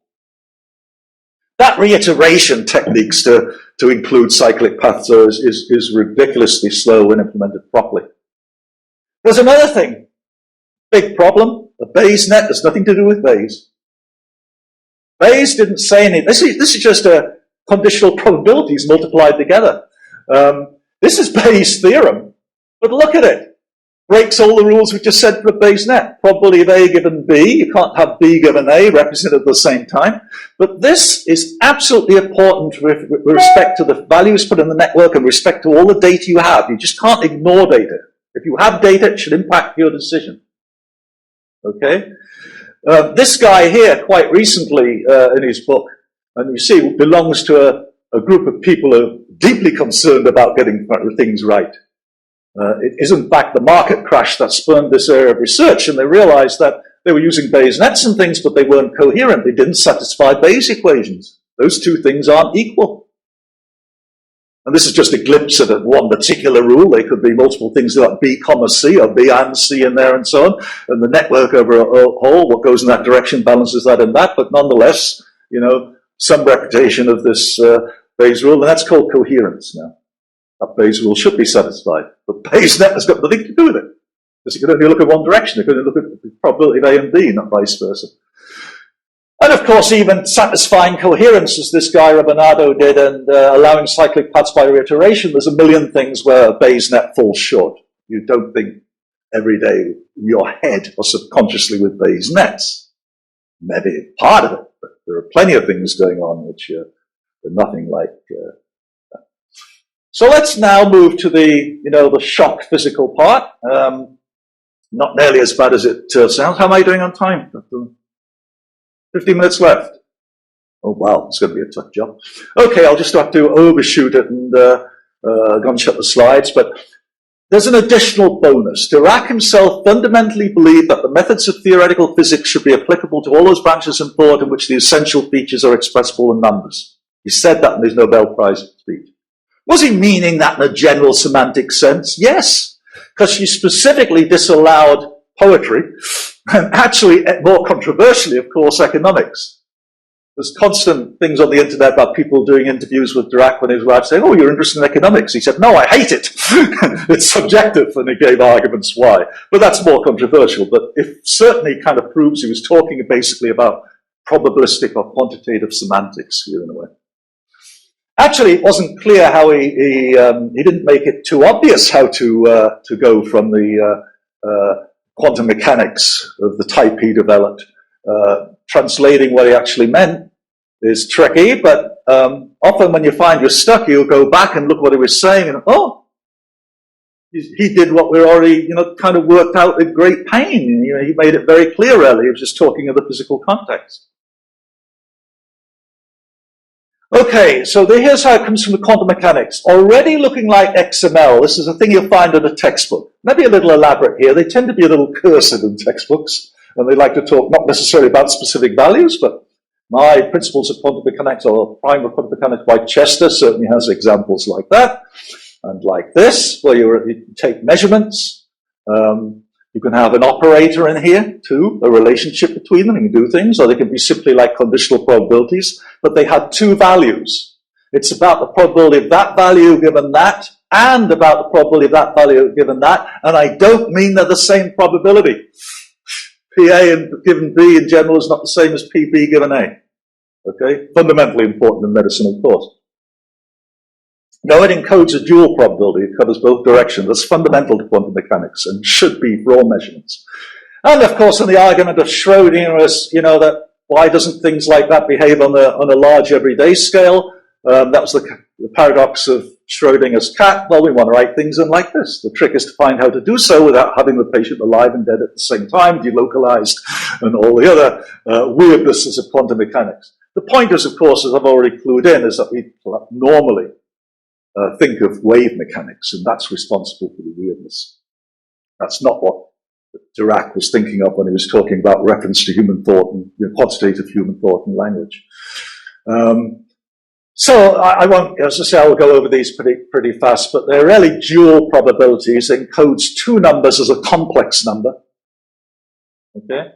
That reiteration techniques to include cyclic paths is ridiculously slow when implemented properly. There's another thing, big problem. The Bayes net has nothing to do with Bayes. Bayes didn't say anything. This is just a conditional probabilities multiplied together. This is Bayes' theorem, but look at it. Breaks all the rules we just said for the Bayes net. Probability of A given B. You can't have B given A represented at the same time. But this is absolutely important with respect to the values put in the network and respect to all the data you have. You just can't ignore data. If you have data, it should impact your decision. Okay? This guy here, quite recently in his book, and you see, belongs to a group of people who are deeply concerned about getting things right. It is in fact the market crash that spurned this area of research, and they realized that they were using Bayes nets and things, but they weren't coherent. They didn't satisfy Bayes equations. Those two things aren't equal. And this is just a glimpse at one particular rule. They could be multiple things like B comma C or B and C in there and so on. And the network over a whole, what goes in that direction balances that and that. But nonetheless, you know, some reputation of this Bayes rule, and that's called coherence now. That Bayes rule should be satisfied. But Bayes net has got nothing to do with it. Because you can only look at one direction. You can only look at the probability of A and B, not vice versa. And of course, even satisfying coherence, as this guy Rabinado did, and allowing cyclic paths by reiteration, there's a million things where Bayes net falls short. You don't think every day in your head or subconsciously with Bayes nets. Maybe part of it, but there are plenty of things going on which are nothing like that. So let's now move to the shock physical part. Not nearly as bad as it sounds. How am I doing on time? 15 minutes left. Oh, wow, it's going to be a tough job. Okay, I'll just have to overshoot it and gunshot the slides, but there's an additional bonus. Dirac himself fundamentally believed that the methods of theoretical physics should be applicable to all those branches of thought in which the essential features are expressible in numbers. He said that in his Nobel Prize speech. Was he meaning that in a general semantic sense? Yes, because she specifically disallowed poetry, and actually, more controversially, of course, economics. There's constant things on the internet about people doing interviews with Dirac when his wife saying, "Oh, you're interested in economics." He said, "No, I hate it." It's subjective, and he gave arguments why. But that's more controversial. But it certainly kind of proves he was talking basically about probabilistic or quantitative semantics here in a way. Actually, it wasn't clear how he didn't make it too obvious how to go from the quantum mechanics of the type he developed. Translating what he actually meant is tricky, but often when you find you're stuck, you'll go back and look what he was saying, and he did what we're already, kind of worked out with great pain. He made it very clear. Really, he was just talking of the physical context. Okay, so here's how it comes from the quantum mechanics. Already looking like XML. This is a thing you'll find in a textbook. Maybe a little elaborate here. They tend to be a little cursive in textbooks, and they like to talk not necessarily about specific values, but my principles of quantum mechanics or primer quantum mechanics by Chester certainly has examples like that, and like this, where you take measurements. You can have an operator in here, too, a relationship between them. You can do things, or they can be simply like conditional probabilities, but they have two values. It's about the probability of that value given that, and about the probability of that value given that, and I don't mean they're the same probability. PA given B in general is not the same as PB given A. Okay? Fundamentally important in medicine, of course. No, it encodes a dual probability. It covers both directions. That's fundamental to quantum mechanics and should be for all measurements. And of course, in the argument of Schrödinger is, that why doesn't things like that behave on a large everyday scale? That was the paradox of Schrödinger's cat. Well, we want to write things in like this. The trick is to find how to do so without having the patient alive and dead at the same time, delocalized, and all the other weirdnesses of quantum mechanics. The point is, of course, as I've already clued in, is that we normally think of wave mechanics, and that's responsible for the weirdness. That's not what Dirac was thinking of when he was talking about reference to human thought and quantitative human thought and language. So I won't, as I say, I will go over these pretty fast, but they're really dual probabilities. It encodes two numbers as a complex number. Okay?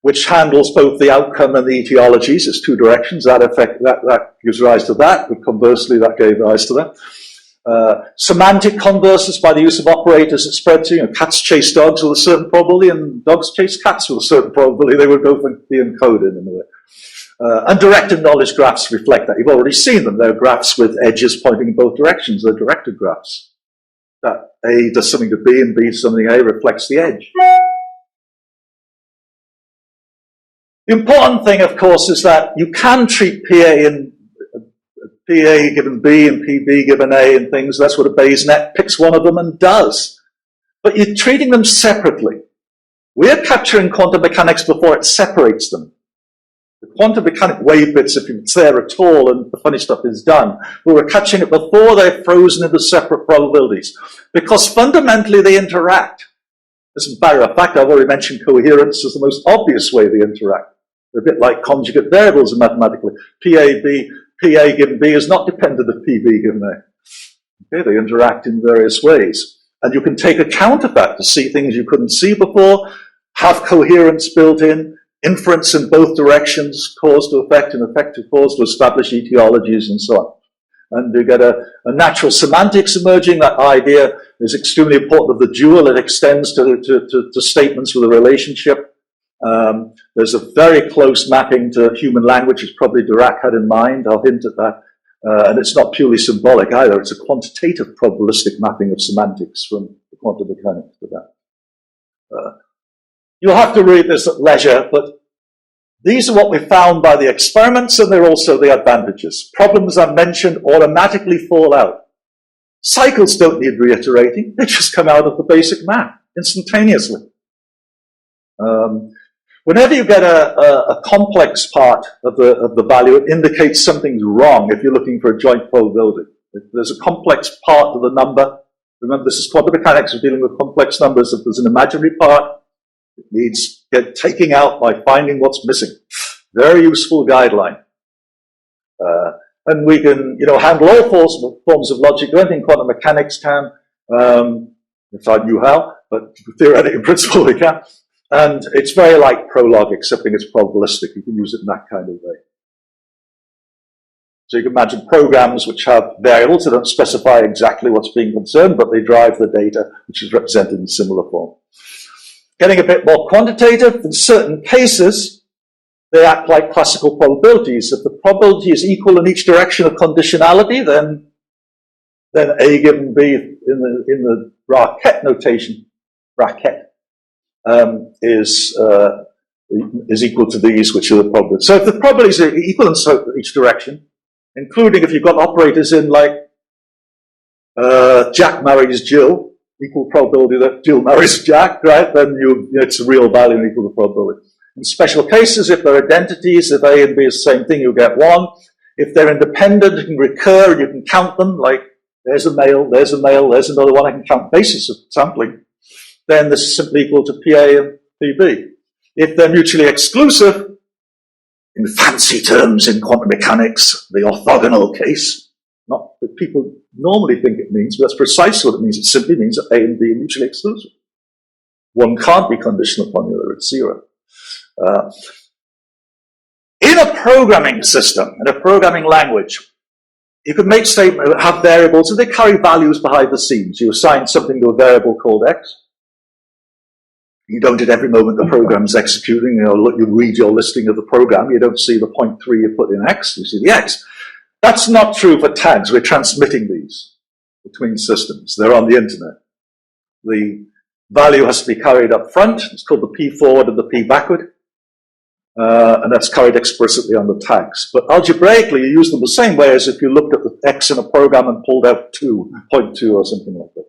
which handles both the outcome and the etiologies. It's two directions. That gives rise to that, but conversely, that gave rise to that. Semantic converses by the use of operators that spread to, cats chase dogs with a certain probability and dogs chase cats with a certain probability. They would both be encoded in a way. And directed knowledge graphs reflect that. You've already seen them. They're graphs with edges pointing in both directions. They're directed graphs. That A does something to B and B does something to A reflects the edge. The important thing, of course, is that you can treat PA given B and PB given A and things. That's what a Bayes net picks one of them and does. But you're treating them separately. We're capturing quantum mechanics before it separates them. The quantum mechanic wave bits, if it's there at all, and the funny stuff is done, but we're catching it before they're frozen into separate probabilities. Because fundamentally they interact. As a matter of fact, I've already mentioned coherence as the most obvious way they interact. They're a bit like conjugate variables mathematically. PA given B is not dependent of PB given A. Okay, they interact in various ways. And you can take account of that to see things you couldn't see before, have coherence built in, inference in both directions, cause to effect and effect to cause to establish etiologies and so on. And you get a natural semantics emerging. That idea is extremely important of the dual. It extends to statements with a relationship. There's a very close mapping to human language, which probably Dirac had in mind. I'll hint at that. And it's not purely symbolic either. It's a quantitative probabilistic mapping of semantics from the quantum mechanics to that. You'll have to read this at leisure, but these are what we found by the experiments, and they're also the advantages. Problems I mentioned automatically fall out. Cycles don't need reiterating. They just come out of the basic math instantaneously. Whenever you get a complex part of the value, it indicates something's wrong if you're looking for a joint probability. If there's a complex part of the number, remember this is quantum mechanics, we're dealing with complex numbers. If there's an imaginary part, it needs taking out by finding what's missing. Very useful guideline. And we can, handle all forms of logic. The only thing quantum mechanics can, if I knew how, but theoretically in principle we can. And it's very like Prolog, excepting it's probabilistic. You can use it in that kind of way. So you can imagine programs which have variables that don't specify exactly what's being concerned, but they drive the data, which is represented in similar form. Getting a bit more quantitative, in certain cases, they act like classical probabilities. If the probability is equal in each direction of conditionality, then A given B in the Racket notation, is equal to these, which are the probabilities. So if the probabilities are equal in each direction, including if you've got operators in like Jack marries Jill, equal probability that Jill marries Jack, right? Then it's a real value and equal to probability. In special cases, if they're identities, if A and B is the same thing, you get one. If they're independent, you can recur and you can count them, like there's a male, there's another one. I can count basis of sampling. Then this is simply equal to PA and PB. If they're mutually exclusive, in fancy terms in quantum mechanics, the orthogonal case, not that people normally think it means, but that's precisely what it means. It simply means that A and B are mutually exclusive. One can't be conditional upon the other, it's zero. In a programming system, in a programming language, you can make statements that have variables and they carry values behind the scenes. You assign something to a variable called X. You don't at every moment the program's executing, you read your listing of the program, you don't see the 0.3 you put in X, you see the X. That's not true for tags. We're transmitting these between systems. They're on the internet. The value has to be carried up front. It's called the P forward and the P backward. And that's carried explicitly on the tags. But algebraically, you use them the same way as if you looked at the X in a program and pulled out 0.2 or something like that.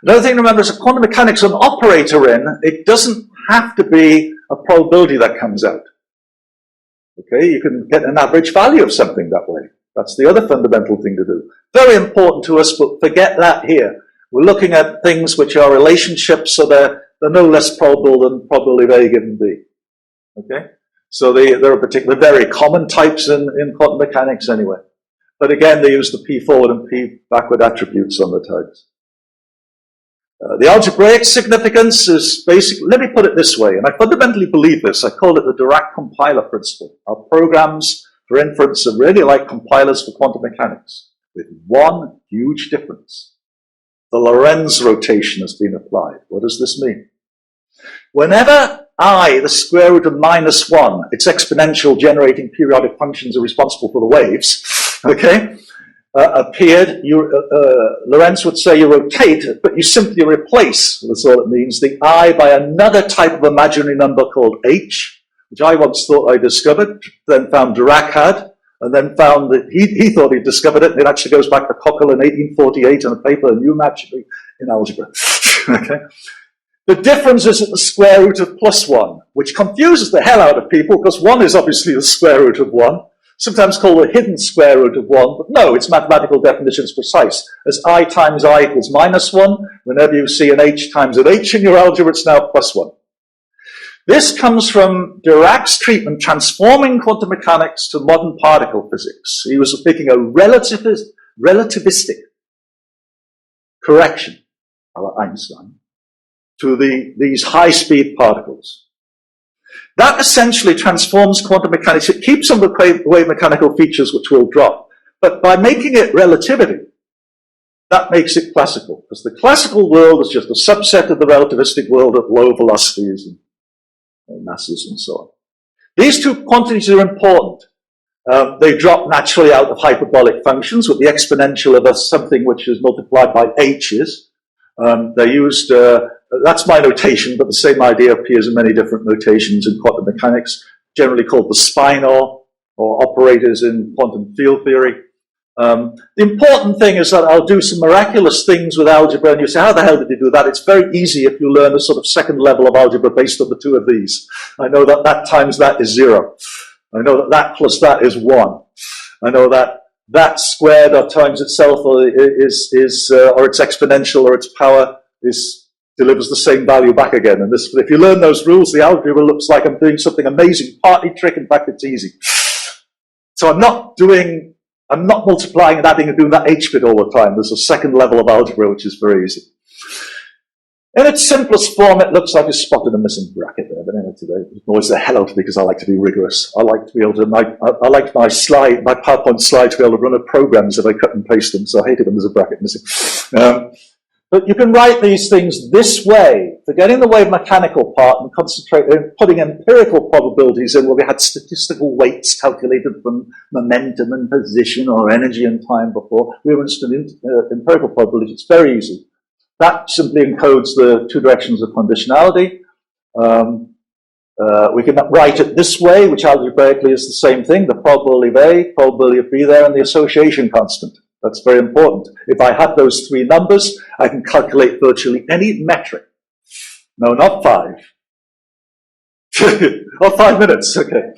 Another thing to remember is that quantum mechanics, an operator in, it doesn't have to be a probability that comes out. Okay, you can get an average value of something that way. That's the other fundamental thing to do. Very important to us, but forget that here. We're looking at things which are relationships, so they're no less probable than probability of A given B. Okay, so there are particular very common types in quantum mechanics anyway. But again, they use the P forward and P backward attributes on the tags. The algebraic significance is basically, let me put it this way, and I fundamentally believe this, I call it the Dirac compiler principle. Our programs for inference are really like compilers for quantum mechanics, with one huge difference. The Lorentz rotation has been applied. What does this mean? Whenever I, the square root of minus 1, its exponential generating periodic functions are responsible for the waves, okay, appeared, Lorentz would say you rotate, but you simply replace, that's all it means, the I by another type of imaginary number called H, which I once thought I discovered, then found Dirac had, and then found that he thought he'd discovered it, and it actually goes back to Cockle in 1848 on a paper, New Imaginary in Algebra. Okay? The difference is at the square root of plus 1, which confuses the hell out of people, because 1 is obviously the square root of 1, sometimes called the hidden square root of 1, but no, its mathematical definition is precise. As I times I equals minus 1, whenever you see an H times an H in your algebra, it's now plus 1. This comes from Dirac's treatment transforming quantum mechanics to modern particle physics. He was making a relativistic correction, a la Einstein, to these high-speed particles. That essentially transforms quantum mechanics. It keeps some of the wave mechanical features which will drop. But by making it relativity, that makes it classical. Because the classical world is just a subset of the relativistic world at low velocities and masses and so on. These two quantities are important. They drop naturally out of hyperbolic functions with the exponential of something which is multiplied by h's. They're used, that's my notation, but the same idea appears in many different notations in quantum mechanics, generally called the spinor, or operators in quantum field theory. The important thing is that I'll do some miraculous things with algebra, and you say, how the hell did you do that? It's very easy if you learn a sort of second level of algebra based on the two of these. I know that that times that is 0. I know that that plus that is 1. I know that that squared or times itself or its exponential or its power delivers the same value back again. And this, if you learn those rules, the algebra looks like I'm doing something amazing, partly trick, in fact it's easy. So I'm not multiplying and adding and doing that h bit all the time. There's a second level of algebra which is very easy. In its simplest form, it looks like you spotted a missing bracket there, but anyway, today it annoys the hell out of me because I like to be rigorous. I like to be able to, I like my PowerPoint slide to be able to run a programs if I cut and paste them, so I hate it when there's a bracket missing. But you can write these things this way, forgetting the wave mechanical part and concentrate on putting empirical probabilities in where we had statistical weights calculated from momentum and position or energy and time before. We were interested in empirical probabilities. It's very easy. That simply encodes the two directions of conditionality. We can write it this way, which algebraically is the same thing, the probability of A, probability of B there, and the association constant. That's very important. If I have those three numbers, I can calculate virtually any metric. No, not 5. Oh, 5 minutes, okay.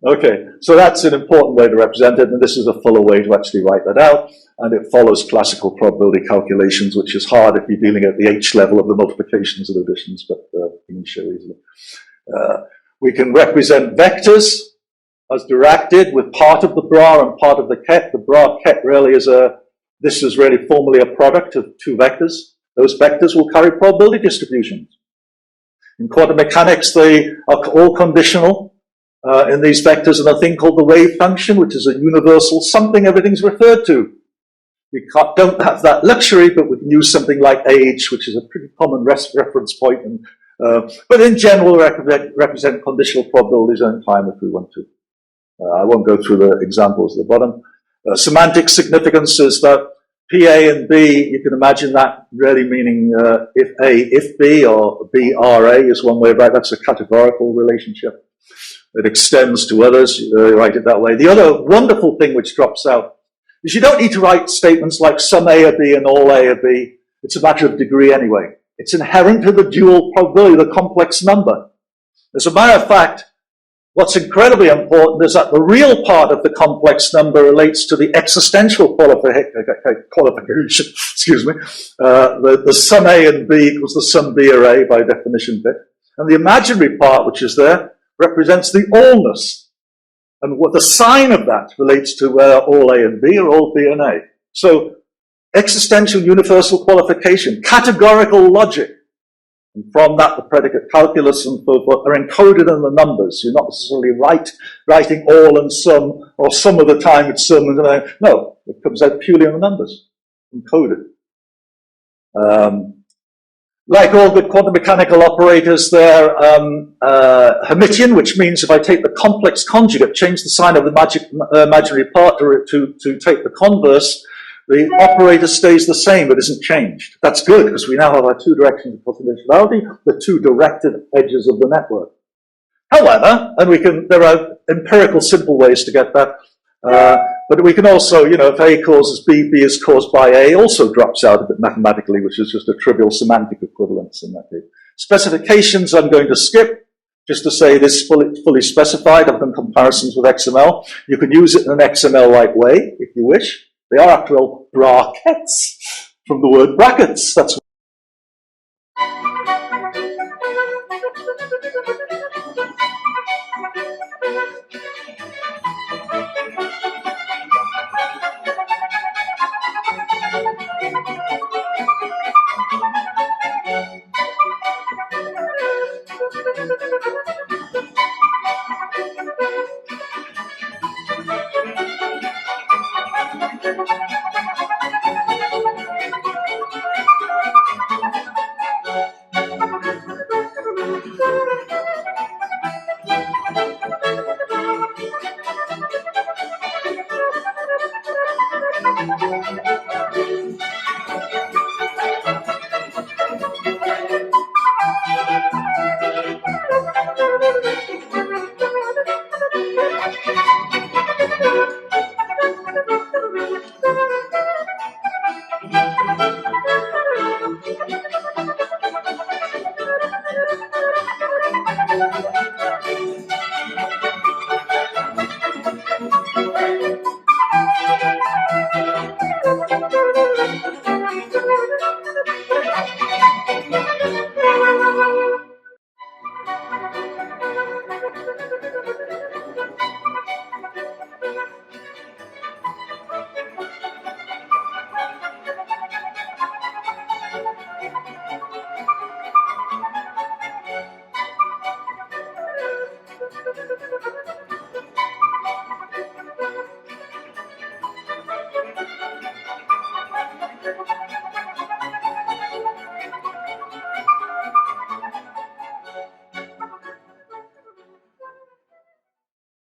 Okay, so that's an important way to represent it, and this is a fuller way to actually write that out, and it follows classical probability calculations, which is hard if you're dealing at the H level of the multiplications and additions, but you can show easily. We can represent vectors, as Dirac did, with part of the bra and part of the ket. The bra ket really is this is really formally a product of two vectors. Those vectors will carry probability distributions. In quantum mechanics, they are all conditional in these vectors and a thing called the wave function, which is a universal something everything's referred to. We don't have that luxury, but we can use something like age, which is a pretty common reference point. And, but in general, represent conditional probabilities and time if we want to. I won't go through the examples at the bottom. Semantic significance is that PA and B, you can imagine that really meaning if A, if B, or B, RA is one way about it. That's a categorical relationship. It extends to others, write it that way. The other wonderful thing which drops out is you don't need to write statements like some A or B and all A or B. It's a matter of degree anyway. It's inherent to the dual probability, the complex number. As a matter of fact, what's incredibly important is that the real part of the complex number relates to the existential qualification, excuse me. The sum A and B equals the sum B or A by definition bit. And the imaginary part, which is there, represents the allness. And what the sign of that relates to whether all A and B or all B and A. So existential universal qualification, categorical logic. And from that, the predicate calculus and so forth are encoded in the numbers. You're not necessarily writing all and some, or some of the time it's some. No, it comes out purely in the numbers, encoded. Like all good quantum mechanical operators, they're Hermitian, which means if I take the complex conjugate, change the sign of the imaginary part to take the converse, the operator stays the same, it isn't changed. That's good, because we now have our two directions of potentiality, the two directed edges of the network. However, and there are empirical simple ways to get that, but we can also, if A causes B, B is caused by A, also drops out a bit mathematically, which is just a trivial semantic equivalence in that case. Specifications I'm going to skip, just to say it is fully specified. I've done comparisons with XML. You can use it in an XML-like way, if you wish. They are actual brackets from the word brackets. That's